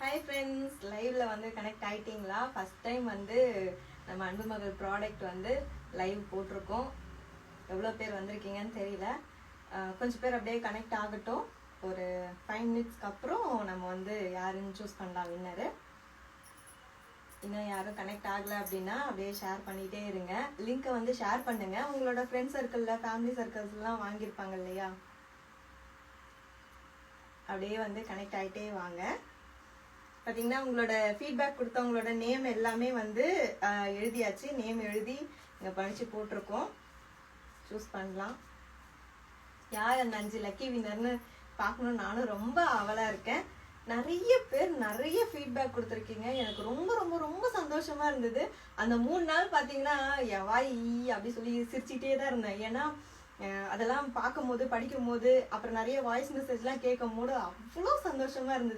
Hi friends, லைவ்ல வந்து connect ஆயிட்டீங்களா? ஃபர்ஸ்ட் டைம் வந்து நம்ம அன்பு மகள் ப்ராடக்ட் வந்து லைவ் போட்டிருக்கோம். எவ்வளோ பேர் வந்திருக்கீங்கன்னு தெரியல. கொஞ்சம் பேர் அப்படியே கனெக்ட் ஆகட்டும். ஒரு 5 மினிட்ஸ்க்கு அப்புறம் நம்ம வந்து யாருன்னு சூஸ் பண்ணலாம் வின்னரு. இன்னும் யாரும் கனெக்ட் ஆகலை அப்படின்னா அப்படியே ஷேர் பண்ணிகிட்டே இருங்க. லிங்க்கை வந்து ஷேர் பண்ணுங்க. உங்களோட ஃப்ரெண்ட்ஸ் சர்க்கிளில், ஃபேமிலி சர்க்கிள்ஸ்லாம் வாங்கியிருப்பாங்க இல்லையா? அப்படியே வந்து கனெக்ட் ஆகிட்டே வாங்க. பார்த்தீங்கன்னா உங்களோட ஃபீட்பேக் கொடுத்தவங்களோட நேம் எல்லாமே வந்து எழுதியாச்சு. நேம் எழுதி இங்கே படித்து போட்டிருக்கோம். சூஸ் பண்ணலாம். யார் அந்த 5 லக்கி வின்னர்னு பார்க்கணுன்னு நானும் ரொம்ப ஆவலாக இருக்கேன். நிறைய பேர் நிறைய ஃபீட்பேக் கொடுத்துருக்கீங்க. எனக்கு ரொம்ப ரொம்ப ரொம்ப சந்தோஷமா இருந்தது. அந்த 3 நாள் பார்த்தீங்கன்னா என் வாய் அப்படி சொல்லி சிரிச்சிட்டே தான் இருந்தேன். ஏன்னா அதெல்லாம் பார்க்கும்போது, படிக்கும்போது, அப்புறம் நிறைய வாய்ஸ் மெசேஜ்லாம் கேட்கும் போது அவ்வளோ சந்தோஷமா இருந்தது.